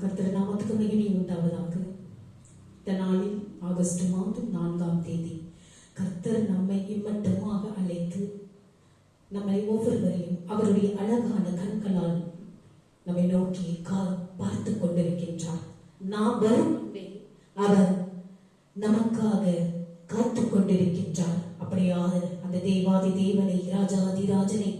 கர்த்தர் நாமத்துக்கு மகிமை உண்டாவதாக. இந்த நாளில் ஆகஸ்ட் மாதம் 4ஆம் தேதி கர்த்தர் நம்மை இம்மட்டமாக அழைத்து நம்மை ஒவ்வொருவரையும் அவருடைய அழகான கண்களால் நம்மை நோக்கி பார்த்து கொண்டிருக்கின்றார். நாம் வரும் முன்பே அவர் நமக்காக காத்து கொண்டிருக்கின்றார். அப்படியாக அந்த தேவாதி தேவனை, ராஜாதி ராஜனை,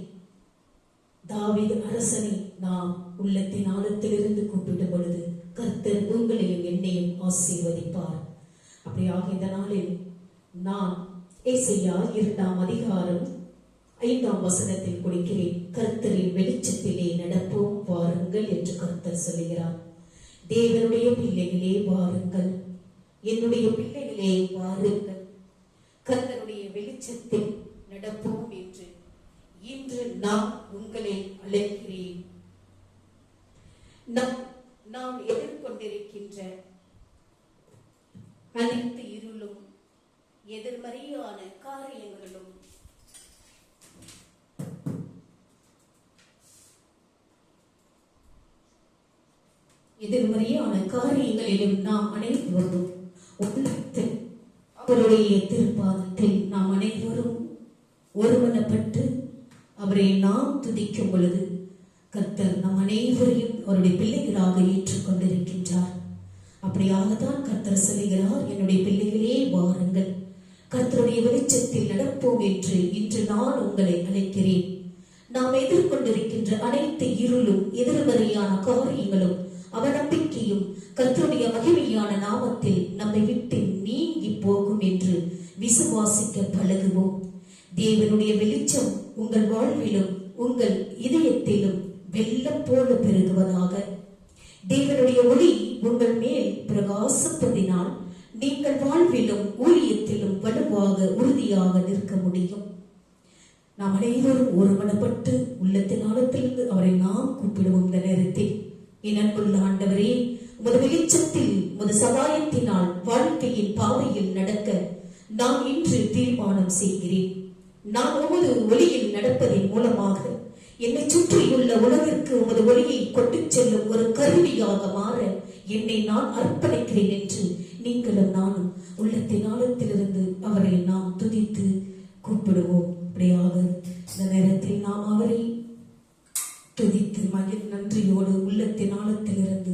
தாவீது அரசனை நாம் உள்ளத்தின் ஆழத்திலிருந்து கூப்பிடும் பொழுது கர்த்தர் உங்களையும் என்னையும் ஆசீர்வதிப்பார். அப்படியாக இந்த நாளில் நான் ஏசாயா 2ஆம் அதிகாரம் 5ஆம் வசனத்தில் கொடுக்கிறேன். கர்த்தரின் வெளிச்சத்திலே நடப்போம் வாருங்கள் என்று கர்த்தர் சொல்லுகிறார். தேவனுடைய பிள்ளைகளே வாருங்கள், என்னுடைய பிள்ளைகளே வாருங்கள், கர்த்தருடைய வெளிச்சத்தில் நடப்போம் என்று இன்று நான் உங்களை அழைக்கிறேன். நாம் எதிர்கொண்டிருக்கின்ற அனைத்து இருளும் எதிர்மறையான காரியங்களும் காரியங்களிலும் நாம் அனைவரும் அவருடைய திருப்பாதத்தில் நாம் அனைவரும் ஒருமனப்பட்டு அவரை நாம் துதிக்கும் பொழுது கர்த்தர் நம் அனைவரையும் அவருடைய பிள்ளைகளாக ஏற்றுக்கொண்டிருக்கின்றார். அப்படியாகத்தான் கர்த்தர் சொல்லுகிறார், என்னுடைய பிள்ளைகளே வாருங்கள், கர்த்தருடைய வெளிச்சத்தில் நடப்போம் என்று இன்று நான் உங்களை அழைக்கிறேன். நாம் எதிர்கொண்டிருக்கின்ற அனைத்து இருளும் எதிர்மறையான காரியங்களும் அவநம்பிக்கையும் கர்த்தருடைய மகிமையான நாமத்தில் நம்மை விட்டு நீங்கி போகும் என்று விசுவாசிக்க பழகுவோம். தேவனுடைய வெளிச்சம் உங்கள் வாழ்விலும் உங்கள் இதயத்திலும் வெள்ளம் போல பெருகுவதாக. தேவனுடைய ஒளி உங்கள் மேல் பிரகாசப்பதினால் நீங்கள் வாழ்விலும் ஊழியத்திலும் வலுவாக உறுதியாக நிற்க முடியும். நாம் அனைவரும் ஒருமனப்பட்டு உள்ளத்தின் ஆழத்திலிருந்து அவரை நாம் கூப்பிடுவோம். இந்த நேரத்தில் என் அன்புள்ள ஆண்டவரே, உமது வெளிச்சத்தில் உமது சகாயத்தினால் வாழ்க்கையின் பாதையில் நடக்க நான் இன்று தீர்மானம் செய்கிறேன். நான் உமது ஒளியில் நடப்பதன் மூலமாக என்னை சுற்றியுள்ள உலகிற்கு உமது ஒளியை கொண்டு செல்லும் ஒரு கருவியாக மாற என்னை நான் அர்ப்பணிக்கிறேன் என்று நீங்களும் நானும் உள்ளத்தின் ஆழத்திலிருந்து அவரை நாம் துதித்து கூப்பிடுவோம். அப்படியாக இந்த நேரத்தில் நாம் அவரை துதித்து நன்றியோடு உள்ளத்தின் ஆழத்திலிருந்து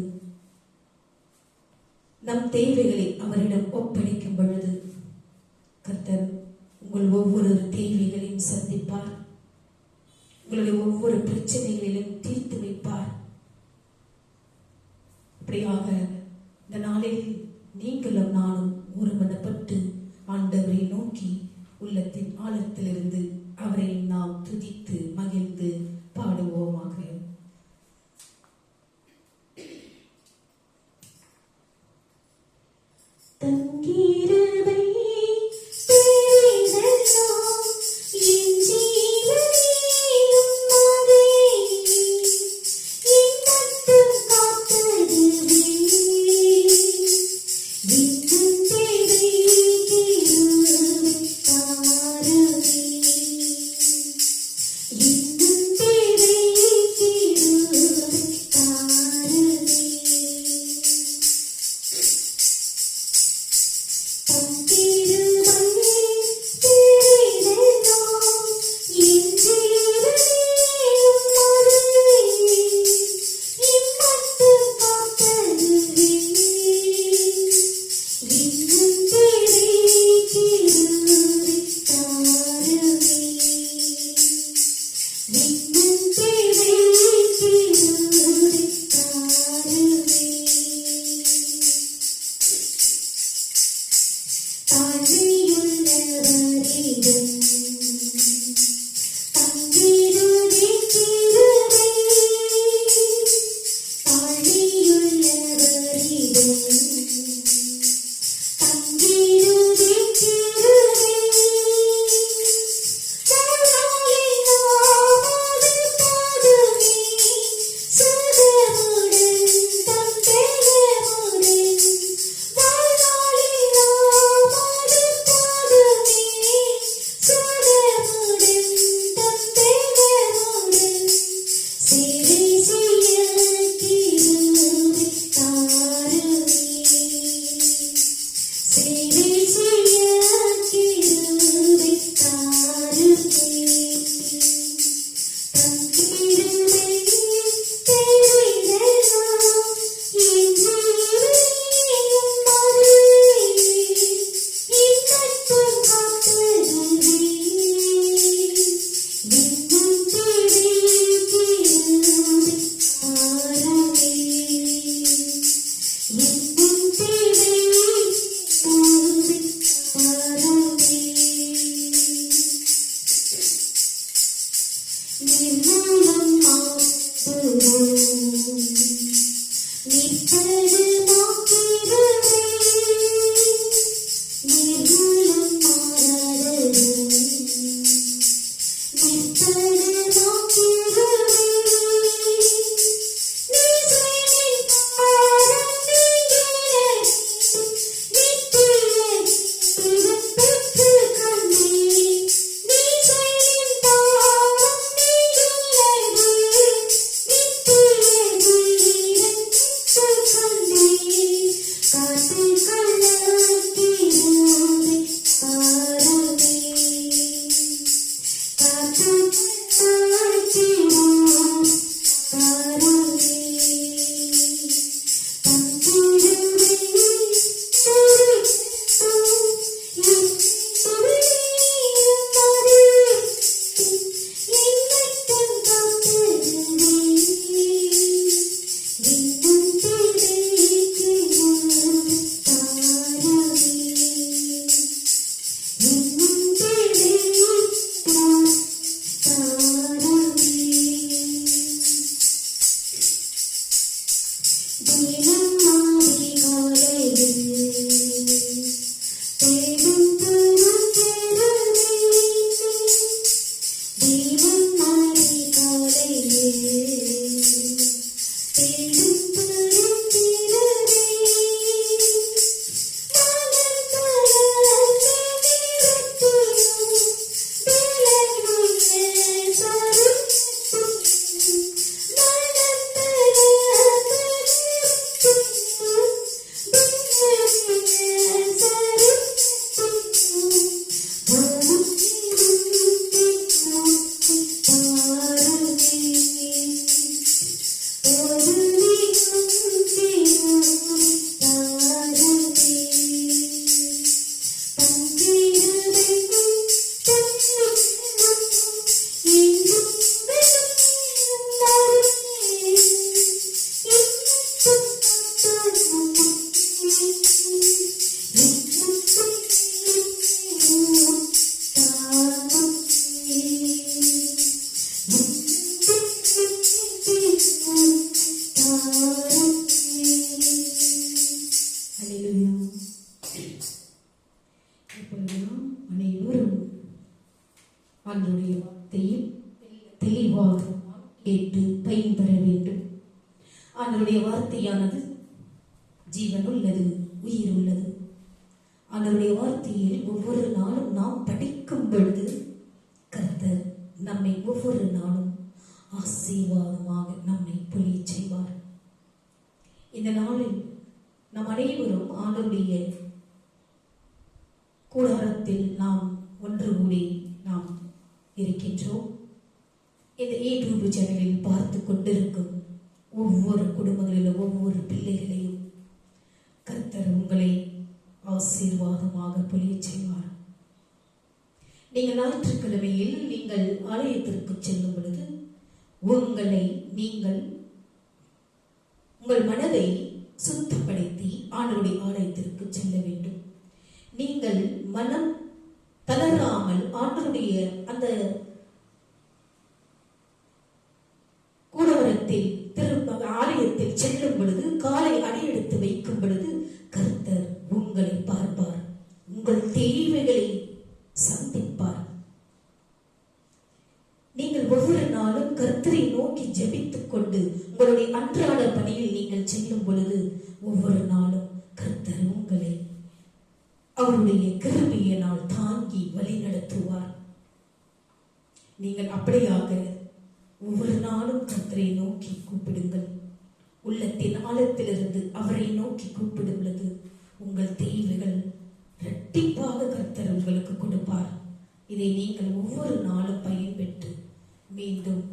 நம் தேவைகளை அவரிடம் ஒப்படைக்கும் பொழுது கர்த்தர் உங்கள் ஒவ்வொரு தேவைகளையும் சந்திப்பார். உங்களுடைய ஒவ்வொரு பிரச்சனைகளிலும் தீர்த்து வைப்பார். அப்படியாக இந்த நாளில் நீங்களும் நானும் ஒருமனப்பட்டு ஆண்டவரை நோக்கி உள்ளத்தின் ஆழத்திலிருந்து அவரை நாம் துதித்து மகிழ்ந்து பாடுவோமாக. தங்கீரவை ஆண்டவருடைய வார்த்தையை தெளிவாக கேட்டு பயன்பெற வேண்டும். ஆண்டவருடைய வார்த்தையானது ஜீவன் உள்ளது, உயிர் உள்ளது. ஆண்டவருடைய வார்த்தையில் ஒவ்வொரு நாளும் நாம் படிக்கும் பொழுது கர்த்தர் நம்மை ஒவ்வொரு நாளும் ஆசீர்வாதமாக நம்மை பொழிய செய்வார். இந்த நாளில் நம் அனைவரும் ஆண்டவருடைய கூடாரத்தில் நாம் ஒன்று கூடி நாம் இருக்கின்றோம். இந்த யூடியூப் சேனலில் பார்த்து கொண்டிருக்கும் ஒவ்வொரு குடும்பங்களிலும் ஒவ்வொரு பிள்ளைகளையும் கர்த்தர் உங்களை ஆசீர்வாதமாக பொழிய செய்வார். நீங்கள் ஞாயிற்றுக்கிழமையில் நீங்கள் ஆலயத்திற்கு செல்லும் பொழுது உங்கள் மனதை சுத்தப்படுத்தி ஆண்டவருடைய ஆலயத்திற்கு செல்ல வேண்டும். நீங்கள் மனம் தளராமல் ஆண்டவருடைய அந்த கூடவரத்தில் ஆலயத்தில் செல்லும் பொழுது, காலை அடியெடுத்து வைக்கும் பொழுது கர்த்தர் உங்களை பார்ப்பார், உங்கள் தேவைகளை சந்திப்பார். நீங்கள் ஒவ்வொரு நாளும் கர்த்தரை நோக்கி ஜெபித்துக் கொண்டு உங்களுடைய அன்றாட பணியில் நீங்கள் செல்லும் பொழுது ஒவ்வொரு நாளும் கர்த்தர் உங்களை அவருடைய கிருபையினால் தாங்கி வழி நடத்துவார். நீங்கள் அப்படியாக ஒவ்வொரு நாளும் கர்த்தரை நோக்கி கூப்பிடுங்கள். உள்ளத்தின் ஆழத்திலிருந்து அவரை நோக்கி கூப்பிடும் பொழுது உங்கள் தேவைகள் இரட்டிப்பாக கர்த்தர் உங்களுக்கு கொடுப்பார். இதை நீங்கள் ஒவ்வொரு நாளும் பயன்பெற்று மீண்டும்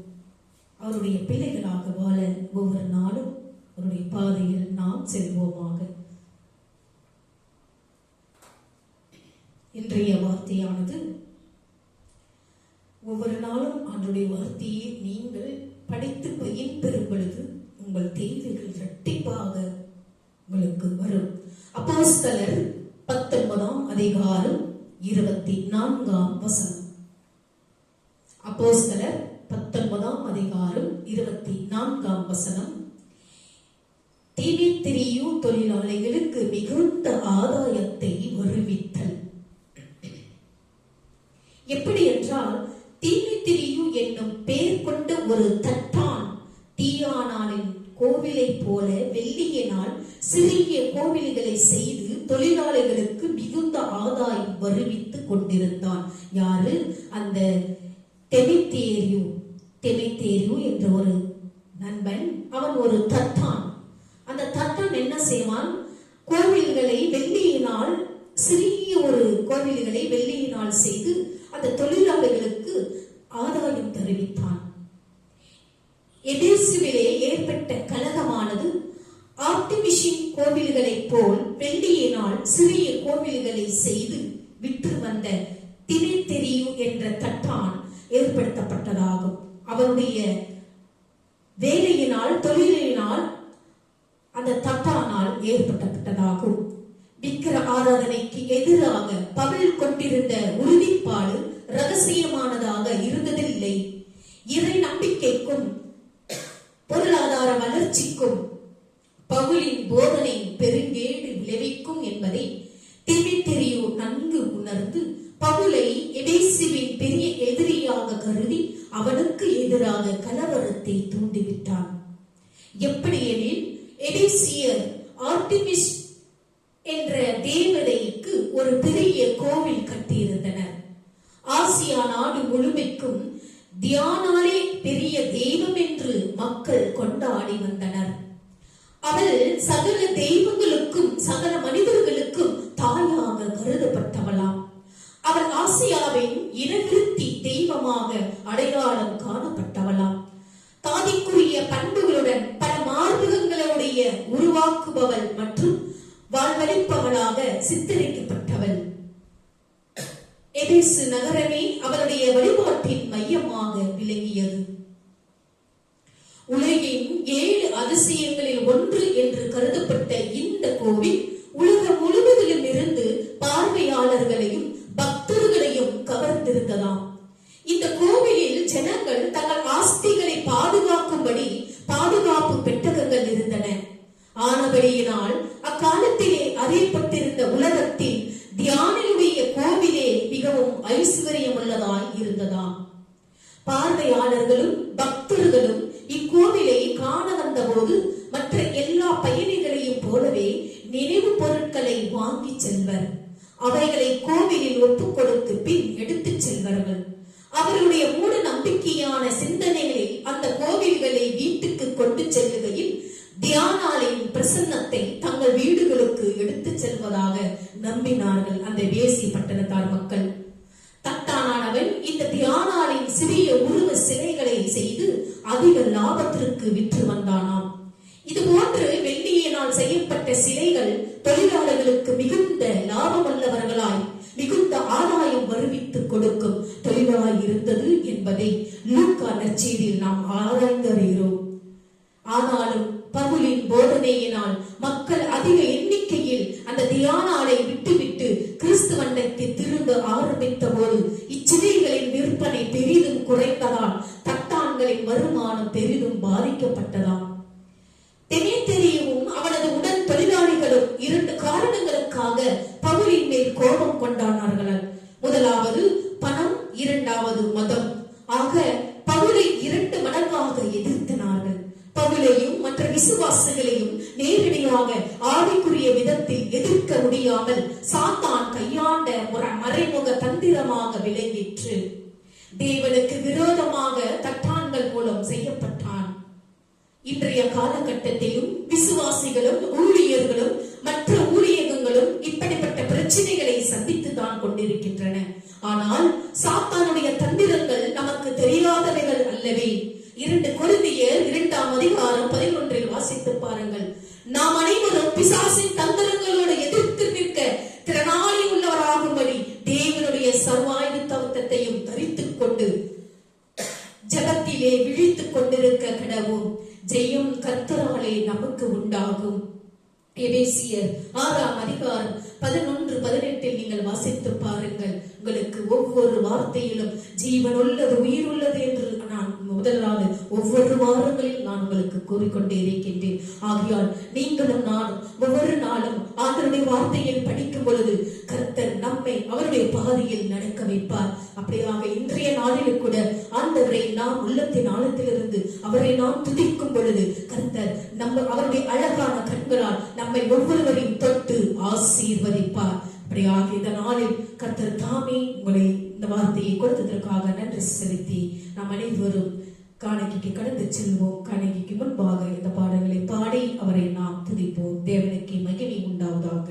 அவருடைய பிள்ளைகளாக வாழ ஒவ்வொரு நாளும் அவருடைய பாதையில் நாம் செல்வோமாக. இன்றைய வார்த்தையானது, ஒவ்வொரு நாளும் ஆண்டவருடைய வார்த்தையை நீங்கள் படித்து பயன்பெறும் பொழுது உங்கள் தேவைகள் இரட்டிப்பாக உங்களுக்கு வரும். அப்போஸ்தலர் 19ஆம் அதிகாரம் 24ஆம் வசனம். அப்போஸ்தலர் 19ஆம் அதிகாரம் 24ஆம் வசனம். தீமைத்திரியு தொழிலாளிகளுக்கு மிகுந்த ஆதாயத்தை வருவித்தல். எப்படி என்றால், தீமைத்திரியு என்னும் பெயர் கொண்ட ஒரு தட்டான் தீயானாலின் கோவிலை போல வெள்ளியினால் சிறிய கோவில்களை செய்து தொழிலாளிகளுக்கு மிகுந்த ஆதாயம் வருவித்துக் கொண்டிருந்தான். யாரு? அந்த தெமித்தேரியு என்ற ஒரு நண்பன். அவன் ஒரு தட்டான். அந்த தட்டான் என்ன செய்வான்? கோவில்களை வெள்ளியினால், சிறிய ஒரு கோவில்களை வெள்ளியினால் செய்து அந்த தொழிலாளிகளுக்கு ஆதாயம் தெரிவித்தான். எபேசுவிலே ஏற்பட்ட கலகமானது ஆர்டிமிஷின் கோவில்களை போல் வெள்ளியினால் சிறிய கோவில்களை செய்து விற்று வந்த தினேத்தெரியு என்ற தட்டான் ஏற்படுத்தப்பட்டதாகும். அவருடைய வேலையினால், தொழிலினால், அந்த தட்டானால் ஏற்பட்டதாகும். விக்கிர ஆராதனைக்கு எதிராக பவுல் கொண்டிருந்த உறுதிப்பாடு ரகசியமானதாக இருந்ததில்லை. இறை நம்பிக்கைக்கும் பொருளாதார வளர்ச்சிக்கும் பவுலின் போதனை பெருங்கேடு விளைவிக்கும் என்பதை தீமைத்திரியு நன்கு உணர்ந்து பவுலை எபேசுவின் பெரிய எதிரியாக கருதி அவனுக்கு எதிராக கலவரத்தை தூண்டிவிட்டான். எப்படியெனில், எபேசியர் ஆர்டிமிஸ் என்ற தேவதைக்கு ஒரு பெரிய கோவில் கட்டியிருந்தனர். ஆசியா நாடு முழுமைக்கும் தியானாலே பெரிய தெய்வம் என்று மக்கள் கொண்டாடி வந்தனர். அவள் சகல தெய்வங்களுக்கும் சகல மனிதர்களுக்கும் தாயாக கருதப்பட்டவளாம். அவள் ஆசியாவின் இனவிருத்தி தெய்வமாக அடையாளம் காணப்பட்டவளாம். தாதிக்குரிய பண்புகளுடன் பல மார்பகங்களுடைய உருவாக்குபவள் மற்றும் வாழ்வளிப்பவளாக சித்தரிக்கப்பட்டவள். எபேசு நகரமே அவளுடைய வழிபாட்டின் மையமாக விளங்கியது. உலகின் 7 அதிசயங்களில் ஒன்று என்று கருதப்பட்ட இந்த கோவில் உலகம் முழுவதிலும் இருந்து பார்வையாளர்களையும் பக்தர்களையும் கவர்ந்திருந்ததாம். இந்த கோவிலில் ஜனங்கள் தங்கள் ஆஸ்திகளை பாதுகாக்கும்படி பாதுகாப்பு பெட்டகங்கள் இருந்தன. ஆனபடியினால் அக்காலத்திலே அறியப்பட்டிருந்த உலகத்தில் தியானியுடைய கோவிலே மிகவும் ஐஸ்வர்யம் உள்ளதாய் இருந்ததாம். பார்வையாளர்களும் பக்தர்களும் இக்கோவிலை காண வந்த போது மற்ற எல்லா பயணிகளையும் போலவே நினைவு பொருட்களை வாங்கி செல்வர். அவைகளை கோவிலில் ஒப்புக் கொடுத்து பின் எடுத்துச் செல்வார்கள். அவர்களுடைய மூட நம்பிக்கையான சிந்தனைகளில் அந்த கோவில்களை வீட்டுக்கு கொண்டு செல்லுகையில் தியானாலின் பிரசன்னத்தை தங்கள் வீடுகளுக்கு எடுத்துச் செல்வதாக நம்பினார்கள் அந்த வேசி பட்டணத்தார் மக்கள். தட்டானானவன் இந்த தியானாலின் சிறிய உருவ சிலைகளை செய்து அதிக லாபத்திற்கு விற்று வந்தானாம். இது போன்று வெள்ளியினால் செய்யப்பட்ட சிலைகள் தொழிலாளர்களுக்கு மிகுந்த லாபமுள்ளவர்களாய் மிகுந்த ஆதாயம் வருவித்துக் கொடுக்கும் தொழிலாய் இருந்தது என்பதை லூக்கா நற்செய்தியில் நாம் ஆராய்ந்தறிகிறோம். ஆனாலும் பவுலின் போதனையினால் மக்கள் அதிக எண்ணிக்கையில் அந்த தியானாலை விட்டுவிட்டு கிறிஸ்துவண்டத்தை திரும்ப ஆரம்பித்த போது இச்சிலைகளின் விற்பனை பெரிதும் குறைந்ததால் தட்டான்களின் வருமானம் பெரிதும் பாதிக்கப்பட்டதாம். தெமேத்தெரியவும் அவனது உடன் தொழிலாளிகளும் 2 காரணங்களுக்காக பவுலின் மேல் கோபம் கொண்டானார்கள். முதலாவது பணம், இரண்டாவது மதம். ஆக பவுலை 2 மடங்காக எதிர்த்தனார்கள். பவுலையும் மற்ற விசுவாசிகளையும் நேரடியாக ஆவிக்குரிய விதத்தில் எதிர்க்க முடியாமல் சாத்தான் கையாண்ட ஒரு மறைமுக தந்திரமாக விளங்கிற்று. தேவனுக்கு விரோதமாக தட்டான்கள் மூலம் செய்யப்பட்டான். இன்றைய காலகட்டத்திலும் விசுவாசிகளும் ஊழியர்களும் மற்ற ஊழியர்களும் இப்படிப்பட்ட பிரச்சனைகளை சந்தித்துதான் கொண்டிருக்கின்றன. ஆனால் சாத்தானுடைய தந்திரங்கள் நமக்கு தெரியாதவைகள் அல்லவே. 2 கொரிந்தியர் 2ஆம் அதிகாரம் 11 வாசித்து பாருங்கள். நாம் அனைவரும் பிசாசின் தந்திரங்களோடு எதிர்த்து நிற்க திறனாளி உள்ளவராகும்படி தேவனுடைய சர்வாயுதத்தையும் தரித்துக் கொண்டு ஜபத்திலே விழித்துக் கொண்டிருக்க கடவும். ஜெயம் கர்த்தராலே நமக்கு உண்டாகும். எபேசியர் 6:11-18 நீங்கள் வாசித்து பாருங்கள். உங்களுக்கு ஒவ்வொரு வார்த்தையிலும் ஜீவன் உள்ளது, உயிர் உள்ளது என்று நான் முதலாவது ஒவ்வொரு வாரங்களில் நான் உங்களுக்கு கூறிக்கொண்டே இருக்கின்றேன். ஆகையால் நீங்களும் நானும் ஒவ்வொரு நாளும் ஆண்டவருடைய வார்த்தையை படிக்கும் பொழுது கர்த்தர் நம்மை அவருடைய பாதையில் நடக்க வைப்பார். அப்படியாக இன்றைய நாளில் கூட ஆண்டவரை நாம் உள்ளத்தின் ஆழத்திலிருந்து அவரை நாம் துதிக்கும் பொழுது கர்த்தர் அவருடைய அழகான கண்களால் நம்மை ஒவ்வொருவரையும் தொட்டு ஆசீர்வதிப்பார். அப்படியாக இந்த நாளில் கர்த்தர் தாமே உங்களை இந்த வார்த்தையை கொடுத்ததற்காக நன்றி செலுத்தி நாம் அனைவரும் காணிக்கைக்கு கடந்து செல்வோம். காணிக்கைக்கு முன்பாக இந்த பாடல்களை பாடி அவரை நாம் துதிப்போம். தேவனுக்கு மகிமை உண்டாவதாக.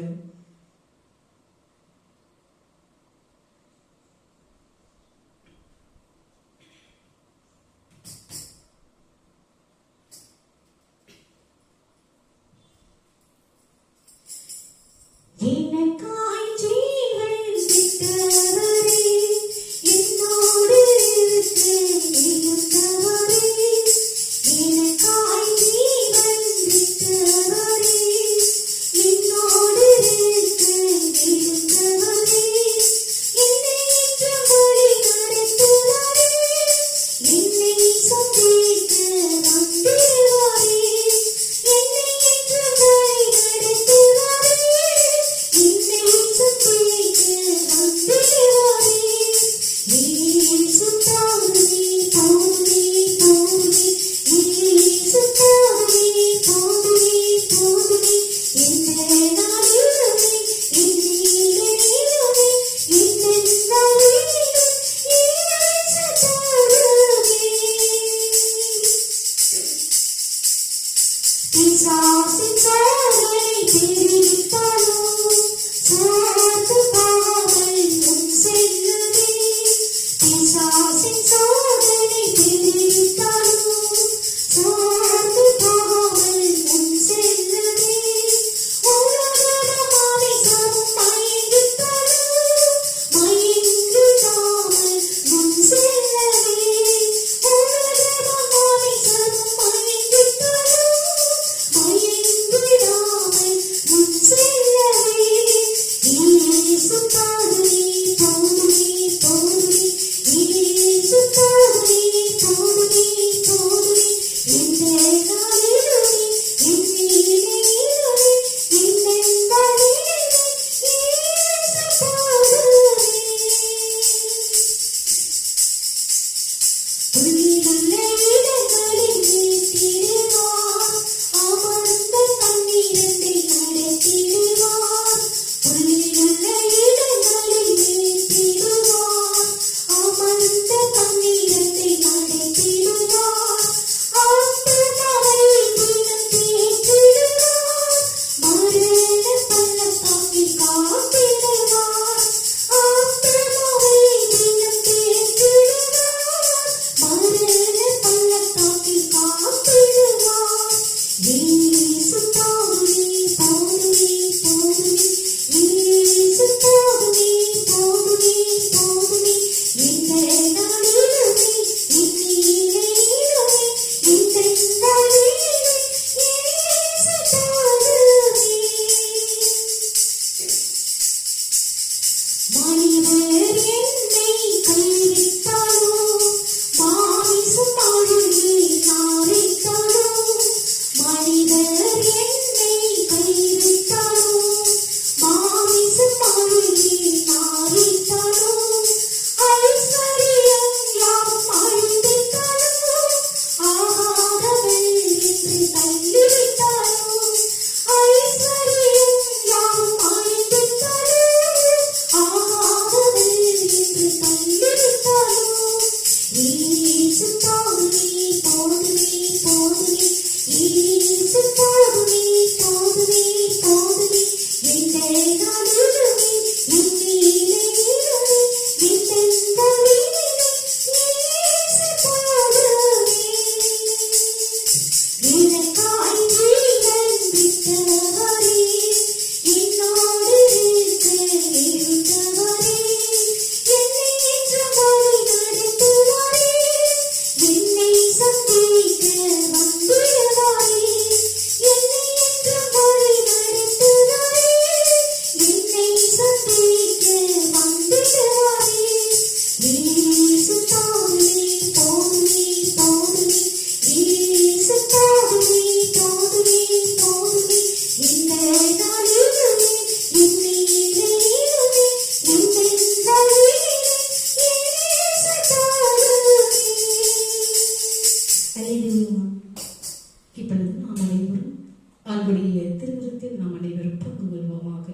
சந்திக்க வந்திடுவாரே, என்னை என்று வழி நடத்துவாரே. திருவிருந்தில் நாம் அனைவரும் பங்கு கொள்வோமாக.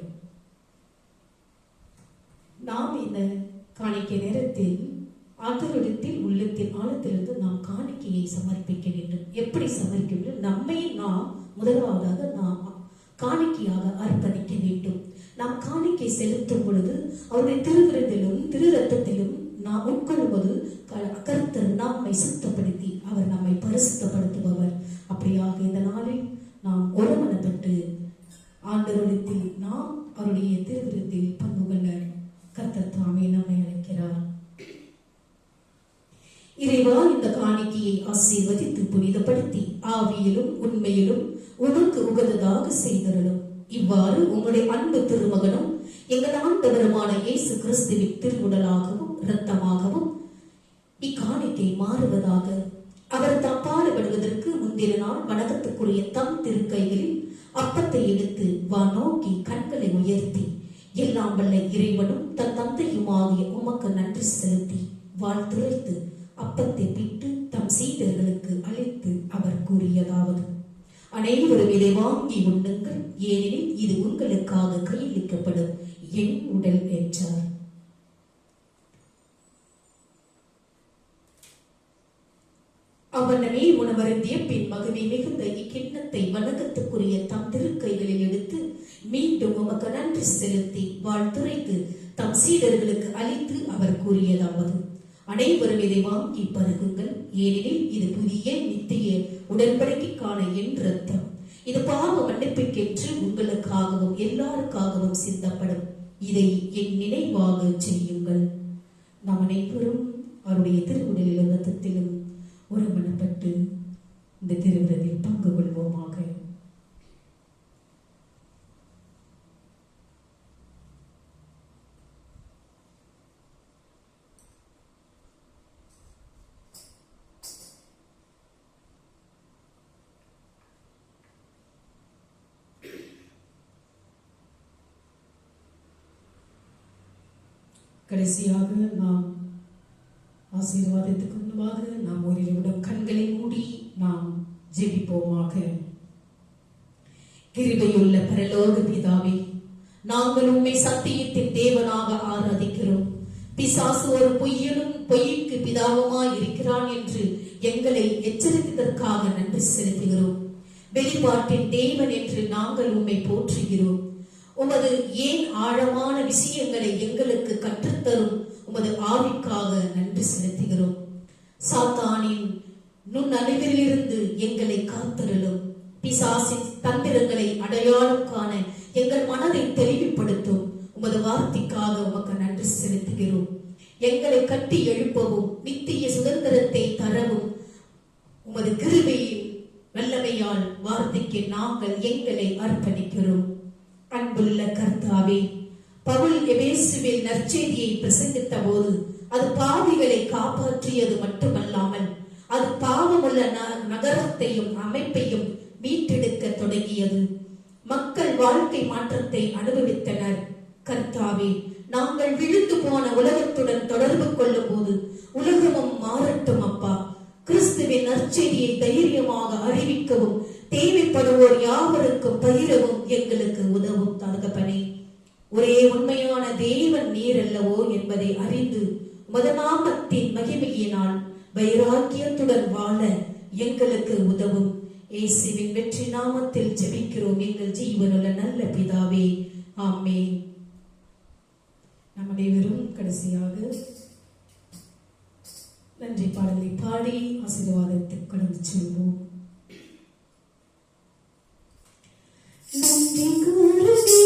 நாம் இந்த காணிக்கை நேரத்தில் ஆண்டவரிடத்தில் உள்ளத்தின் ஆழத்திலிருந்து நாம் காணிக்கையை சமர்ப்பிக்க வேண்டும். எப்படி சமர்ப்பிக்க வேண்டும்? நம்மை நாம் முதலாவதாக நாம் காணிக்கையாக அர்ப்பணிக்க வேண்டும். நாம் காணிக்கை செலுத்தும் பொழுது அவருடைய திருவிருந்திலும் திரு ரத்தத்திலும் நாம் உட்கொள்ளும்போது கர்த்தர் நம்மை சுத்தப்படுத்தி அவர் நம்மை பரிசுத்தப்படுத்துபவர். அப்படியாக இந்த நாளில் நாம் ஒருமனப்பட்டு ஆண்டவரிடத்தில் நாம் அவருடைய திருவிருந்தில் பங்கு கொள்ள கர்த்தர் தாமே நம்மை அழைக்கிறார். இறைவா, இந்த காணிக்கையை ஆசீர்வதித்து புனிதப்படுத்தி ஆவியிலும் உண்மையிலும் உனக்கு உகந்ததாக செய்தருளும். இவ்வாறு உங்களுடைய அன்பு திருமகனும் எங்கள் ஆண்டவருமான இயேசு கிறிஸ்துவின் திருவுடலாகவும் இரத்தமாகவும் இக்காணிக்கை மாறுவதாக. அவர் தாம் பாடுபடுவதற்கு முந்தின நாள் வணக்கத்துக்குரிய தம் திருக்கைகளில் அப்பத்தை எடுத்து வானோக்கி கண்களை உயர்த்தி எல்லாம் வல்ல இறைவனும் தன் தந்தையுமாகிய உமக்கு நன்றி செலுத்தி வாழ்த்துரைத்து அப்பத்தை பிட்டு தம் சீடர்களுக்கு அளித்து அவர் கூறியதாவது: அனைவரும் இதை வாங்கி உண்ணுங்கள், ஏனெனில் இது உங்களுக்காக கையளிக்கப்படும் என் உடல் என்றார். அவனமே உணவருந்திய பின் மகனை மிகுந்த இக்கிண்ணத்தை வணக்கத்துக்குரிய தம் திருக்கைகளில் எடுத்து மீண்டும் உமக்கு நன்றி செலுத்தி வாழ்த்துரைத்து தம் சீடர்களுக்கு அளித்து அவர் கூறியதாவது: அனைவரும் இதை வாங்கி பருகுங்கள், ஏனெனில் இது புதிய நித்திய உடன்படிக்கைக்கான என் ரத்தம். இது பாவ மன்னிப்புக்கென்று உங்களுக்காகவும் எல்லாருக்காகவும் சிந்தப்படும். இதை என் நினைவாக செய்யுங்கள். நாம் அனைவரும் அவருடைய திருவுடலிலும் ரத்தத்திலும் ஒருமனப்பட்டு இந்த திருவிழாவில் பங்கு கொள்வோமாக. கடைசியாக நாம் ஆசீர்வாதத்துக்கு முன்பாக நாம் ஒரு நிமிடம் கண்களை மூடி நாம் ஜெபிப்போமாக. கிருபையுள்ள பரலோக பிதாவே, நாங்கள் உம்மை சத்தியத்தின் தேவனாக ஆராதிக்கிறோம். பிசாசு ஒரு பொய்யனும் பொய்க்கு பிதாவுமாய் இருக்கிறான் என்று எங்களை எச்சரித்ததற்காக நன்றி செலுத்துகிறோம். வெளிப்பாட்டின் தேவன் என்று நாங்கள் உம்மை போற்றுகிறோம். உமது ஏன் ஆழமான விஷயங்களை எங்களுக்கு கற்றுத்தரும் உமது ஆவிக்காக நன்றி செலுத்துகிறோம். சாத்தானின் நுண்ணறிவிலிருந்து எங்களை காத்தருளும். பிசாசின் தந்திரங்களை அடையாளம் காண எங்கள் மனதை தெளிவுபடுத்தும் உமது வார்த்தைக்காக உமக்கு நன்றி செலுத்துகிறோம். எங்களை கட்டி எழுப்பவும் நித்திய சுதந்திரத்தை தரவும் உமது கிருபையின் வல்லமையால் வார்த்தைக்கு நாங்கள் எங்களை அர்ப்பணிக்கிறோம். அன்புள்ள கர்த்தாவே, பவுல் எபேசுவில் நற்செய்தியை பிரசங்கித்த போது அது பாவிகளை காப்பாற்றியது மட்டுமல்லாமல் அது பாவமுள்ள நகரத்தையும் அமைப்பையும் மீட்டெடுக்க தொடங்கியது. மக்கள் வாழ்க்கை மாற்றத்தை அனுபவித்தனர். கர்த்தாவே, நாங்கள் விழுந்து போன உலகத்துடன் தொடர்பு கொள்ளும் போது உலகமும் மாறட்டும் அப்பா. கிறிஸ்துவின் நற்செய்தியை தைரியமாக அறிவிக்கவும் தேவைப்படுவோர் யாவருக்கும் பகிரவும் எங்களுக்கு உதவும் தகப்பனே. ஒரே உண்மையான தேவன் நீர் அல்லவோ என்பதை அறிந்து உமது நாமத்தின் மகிமையினால் வைராக்கியத்துடன் வாழ எங்களுக்கு உதவும். இயேசுவின் வெற்றி நாமத்தில் ஜெபிக்கிறோம் எங்கள் ஜீவனுள்ள நல்ல பிதாவே, ஆமென். நாம் அனைவரும் கடைசியாக நன்றி பாடலை பாடி ஆசீர்வாதத்தை கடந்து செல்வோம். நன்றி கூறுவே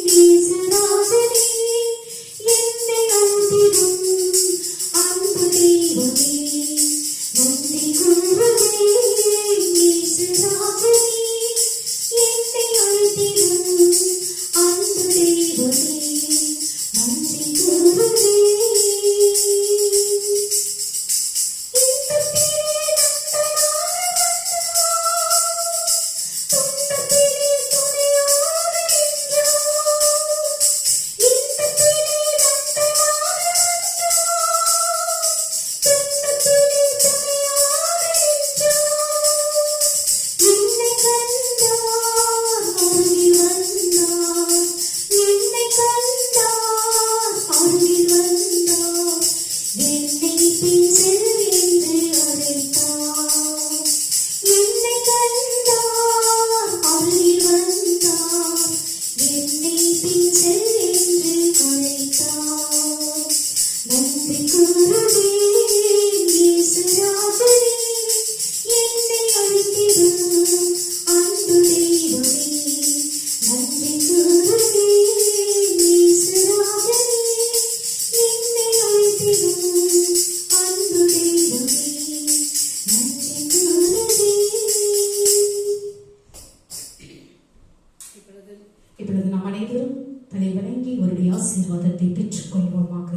நேசராஜனே, என்னை அழைத்திடும் அன்பு தெய்வமே. நன்றி கூறுவே நேசராஜனே, என்னை அழைத்திடும் அன்பு தெய்வமே. நன்றி கூறுவே. துன்பத்திலே துணையாக இப்பொழுது நாம் அனைவரும் தலை வணங்கி அவருடைய ஆசீர்வாதத்தை பெற்றுக் கொள்வோமாக.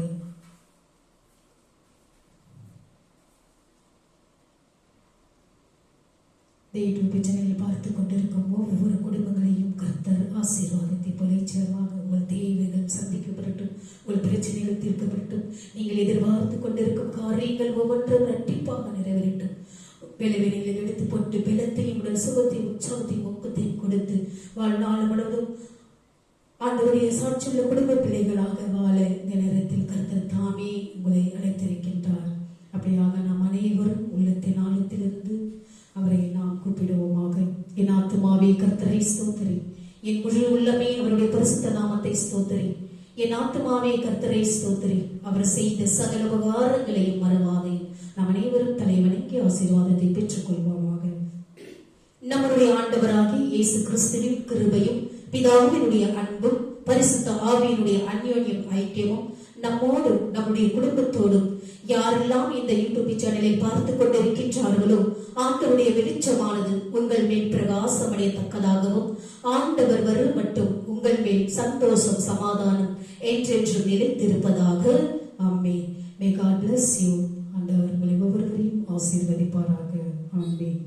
சேனலில் பார்த்து கொண்டிருக்கும் ஒவ்வொரு குடும்பங்களையும் கர்த்தர் ஆசீர்வாதத்தை பொலைச்சலமாக உங்கள் தேவைகள் சந்திக்கப்படட்டும், உங்கள் பிரச்சனைகள் தீர்க்கப்படட்டும், நீங்கள் எதிர்பார்த்து கொண்டிருக்கும் காரியங்கள் ஒவ்வொன்றும் இரட்டிப்பாக நிறைவேறட்டும். வேலைகளை எடுத்து போட்டு பலத்தையும் உடல் சுகத்தையும் உற்சாகத்தையும் ஊக்கத்தையும் கொடுத்து வாழ்நாள் முழுவதும் ஆண்டவருடைய சாட்சியுள்ள குடும்ப பிள்ளைகளாக வாழ இந்த நேரத்தில் கர்த்தர் தாமே உங்களை அழைத்திருக்கின்றார். அப்படியாக நாம் அனைவரும் உள்ளத்தின் ஆழத்திலிருந்து அவரை நாம் கூப்பிடுவோமாக. என் ஆத்துமாவே கர்த்தரை ஸ்தோத்திரி, என் முழு உள்ளமே அவருடைய பரிசுத்த நாமத்தை ஸ்தோத்திரி. என் ஆத்துமாவே கர்த்தரை ஸ்தோத்திரி, அவர் செய்த சகல உபகாரங்களையும் மறவாதே. நாம் அனைவரும் தலைவணங்கி ஆசீர்வாதத்தை பெற்றுக் கொள்வோமாக. நம்முடைய ஆண்டவராகிய இயேசு கிறிஸ்துவின் கிருபையும் பிதாவினுடைய அன்பும் பரிசுத்த ஆவியினுடைய அந்யோன்யம் ஐக்கியமும் நம்மோடும் நம்முடைய குடும்பத்தோடும் யாரெல்லாம் இந்த யூடியூப் சேனலில் பார்த்து கொண்டிருக்கின்றார்களோ ஆண்டவருடைய வெளிச்சமானது உங்கள் மேல் பிரகாசம் அடையத்தக்கதாகவும் ஆண்டவர் வரும் மட்டும் உங்கள் மேல் சந்தோஷம் சமாதானம் என்றென்றும் நிலைத்திருப்பதாக. ஆமென். May God bless you. ஆண்டவர் உங்களை ஒவ்வொருவரையும் ஆசீர்வதிப்பாராக. ஆமென்.